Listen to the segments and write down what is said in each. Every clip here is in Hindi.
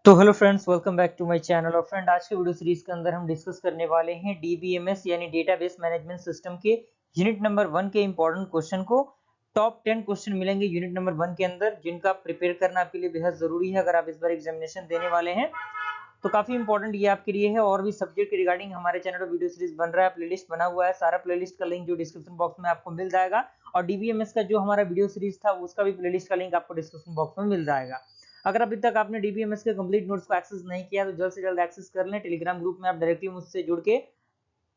तो hello friends, welcome back to my channel. और फ्रेंड, आज के वीडियो सीरीज के अंदर हम डिस्कस करने वाले हैं डीबीएमएस यानी डेटाबेस मैनेजमेंट सिस्टम के यूनिट नंबर 1 के इंपॉर्टेंट क्वेश्चन को। टॉप 10 क्वेश्चन मिलेंगे यूनिट नंबर 1 के अंदर, जिनका प्रिपेयर करना आपके लिए बेहद जरूरी है अगर आप इस बार एग्जामिनेशन देने वाले हैं। तो काफी इंपॉर्टेंट ये आपके लिए है। और भी सब्जेक्ट के रिगार्डिंग हमारे चैनल पर वीडियो सीरीज बन रहा है, प्लेलिस्ट बना हुआ है। सारा प्लेलिस्ट का लिंक जो डिस्क्रिप्शन बॉक्स में आपको मिल जाएगा, और डीबीएमएस का जो हमारा वीडियो सीरीज था उसका भी प्लेलिस्ट का लिंक आपको डिस्क्रिप्शन बॉक्स में मिल जाएगा। अगर अभी तक आपने डीबीएमएस के कंप्लीट नोट्स को एक्सेस नहीं किया तो जल्द से जल्द एक्सेस कर लें। टेलीग्राम ग्रुप में आप डायरेक्टली मुझसे जुड़ के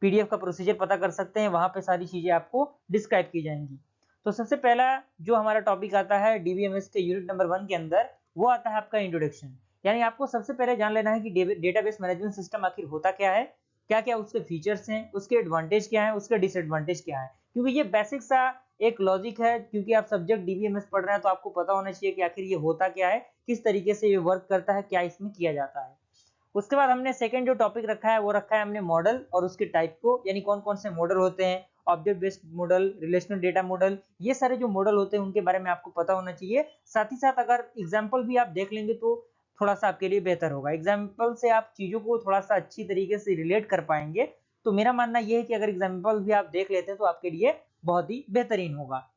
पीडीएफ का प्रोसीजर पता कर सकते हैं, वहां पे सारी चीजें आपको डिस्क्राइब की जाएंगी। तो सबसे पहला जो हमारा टॉपिक आता है डीबीएमएस के यूनिट नंबर 1 के अंदर, वो आता है आपका इंट्रोडक्शन। यानी आपको सबसे पहले जान लेना है कि डेटाबेस मैनेजमेंट सिस्टम आखिर होता क्या है, क्या क्या उसके फीचर्स हैं, उसके एडवांटेज क्या है, उसके डिसएडवांटेज क्या है। क्योंकि ये बेसिक सा एक लॉजिक है, क्योंकि आप सब्जेक्ट डीबीएमएस पढ़ रहे हैं तो आपको पता होना चाहिए कि आखिर ये होता क्या है, किस तरीके से ये वर्क करता है, क्या इसमें किया जाता है। उसके बाद हमने सेकंड जो टॉपिक रखा है वो रखा है हमने मॉडल और उसके टाइप को, यानी कौन कौन से मॉडल होते हैं। Object based model, relational data model, ये सारे जो मॉडल होते हैं उनके बारे में आपको पता होना चाहिए। साथ ही साथ अगर एग्जाम्पल भी आप देख लेंगे तो थोड़ा सा आपके लिए बेहतर होगा। एग्जाम्पल से आप चीजों को थोड़ा सा अच्छी तरीके से रिलेट कर पाएंगे। तो मेरा मानना यह है कि अगर एग्जाम्पल भी आप देख लेते हैं तो आपके लिए बहुत ही बेहतरीन होगा।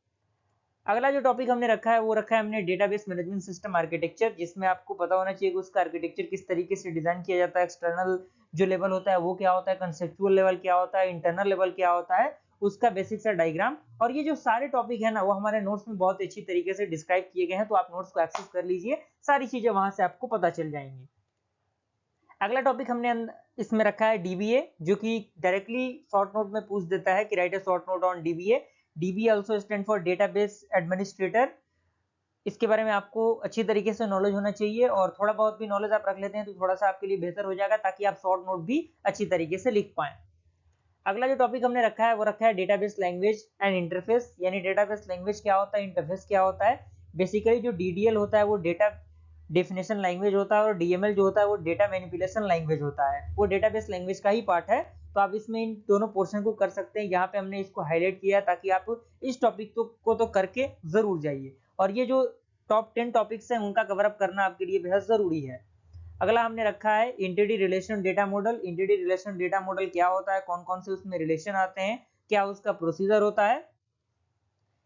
अगला जो टॉपिक हमने रखा है वो रखा है हमने डेटाबेस मैनेजमेंट सिस्टम आर्किटेक्चर, जिसमें आपको पता होना चाहिए कि उसका आर्किटेक्चर किस तरीके से डिजाइन किया जाता है। एक्सटर्नल जो लेवल होता है वो क्या होता है, कंसेप्चुअल लेवल क्या होता है, इंटरनल लेवल क्या होता है, उसका बेसिक सा डायग्राम। और ये जो सारे टॉपिक है ना, वो हमारे नोट्स में बहुत अच्छी तरीके से डिस्क्राइब किए गए हैं, तो आप नोट्स को एक्सेस कर लीजिए, सारी चीजें वहां से आपको पता चल जाएंगी। अगला टॉपिक हमने इसमें रखा है डीबीए, जो कि डायरेक्टली शॉर्ट नोट में पूछ देता है कि right a short note on dBA. DBA also stand for database administrator. इसके बारे में आपको अच्छी तरीके से नॉलेज होना चाहिए, और थोड़ा बहुत भी नॉलेज आप रख लेते हैं तो थोड़ा सा आपके लिए बेहतर हो जाएगा, ताकि आप शॉर्ट नोट भी अच्छी तरीके से लिख पाएं। अगला जो टॉपिक हमने रखा है वो रखा है डेटाबेस लैंग्वेज एंड इंटरफेस। यानी डेटाबेस लैंग्वेज क्या होता है, इंटरफेस क्या होता है। बेसिकली जो डीडीएल होता है वो डेटा डेफिनेशन लैंग्वेज होता है, और डीएमएल जो होता है वो डेटा मैनिपुलेशन लैंग्वेज होता है, वो डेटाबेस लैंग्वेज का ही पार्ट है। तो आप इसमें इन दोनों पोर्शन को कर सकते हैं। यहाँ पे हमने इसको हाईलाइट किया ताकि आप इस टॉपिक को तो करके जरूर जाइए। और ये जो टॉप 10 टॉपिक्स हैं उनका कवर अप करना आपके लिए बेहद जरूरी है। अगला हमने रखा है entity relation data model. Entity relation data model क्या होता है, कौन कौन से उसमें रिलेशन आते हैं, क्या उसका प्रोसीजर होता है।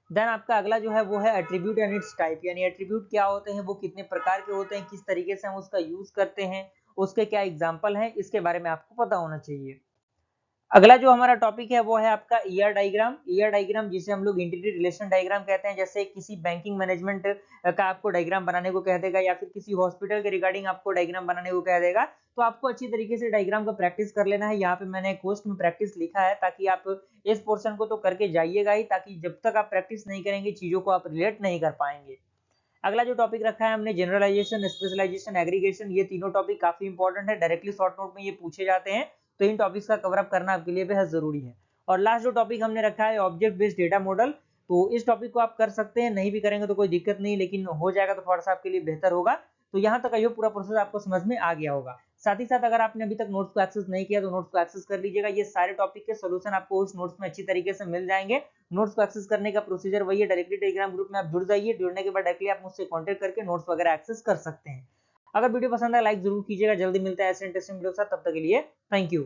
देन आपका अगला जो है वो है एट्रीब्यूट एंड इट्स टाइप। यानी एट्रीब्यूट क्या होते हैं, वो कितने प्रकार के होते हैं, किस तरीके से हम उसका यूज करते हैं, उसके क्या एग्जाम्पल हैं, इसके बारे में आपको पता होना चाहिए। अगला जो हमारा टॉपिक है वो है आपका ईआर डायग्राम। ईआर डायग्राम जिसे हम लोग इंटीग्रेटेड रिलेशन डायग्राम कहते हैं। जैसे किसी बैंकिंग मैनेजमेंट का आपको डायग्राम बनाने को कह देगा, या फिर किसी हॉस्पिटल के रिगार्डिंग आपको डायग्राम बनाने को कह देगा, तो आपको अच्छी तरीके से डायग्राम का प्रैक्टिस कर लेना है। यहाँ पे मैंने कोर्स में प्रैक्टिस लिखा है, ताकि आप इस पोर्शन को तो करके जाइएगा ही, ताकि जब तक आप प्रैक्टिस नहीं करेंगे चीजों को आप रिलेट नहीं कर पाएंगे। अगला जो टॉपिक रखा है हमने जनरलाइजेशन, स्पेशलाइजेशन, एग्रीगेशन। ये तीनों टॉपिक काफी इंपॉर्टेंट है, डायरेक्टली शॉर्ट नोट में ये पूछे जाते हैं, तो इन टॉपिक्स का कवर अप करना आपके लिए बेहद जरूरी है। और लास्ट जो टॉपिक हमने रखा है ऑब्जेक्ट बेस्ड डेटा मॉडल। तो इस टॉपिक को आप कर सकते हैं, नहीं भी करेंगे तो कोई दिक्कत नहीं, लेकिन हो जाएगा तो थोड़ा सा आपके लिए बेहतर होगा। तो यहाँ तक ये पूरा प्रोसेस आपको समझ में आ गया होगा। साथ ही साथ अगर आपने अभी तक नोट्स को एक्सेस नहीं किया तो नोट्स को एक्सेस कर लीजिएगा। ये सारे टॉपिक के सोल्यूशन आपको उस नोट्स में अच्छी तरीके से मिल जाएंगे। नोट्स को एक्सेस करने का प्रोसीजर वही है, डायरेक्टली टेलीग्राम ग्रुप में आप जुड़ जाइए। जुड़ने के बाद डायरेक्टली आप मुझसे कांटेक्ट करके नोट्स वगैरह एक्सेस कर सकते हैं। अगर वीडियो पसंद है लाइक जरूर कीजिएगा। जल्दी मिलता है ऐसे इंटरेस्टिंग वीडियो के साथ, तब तक के लिए थैंक यू।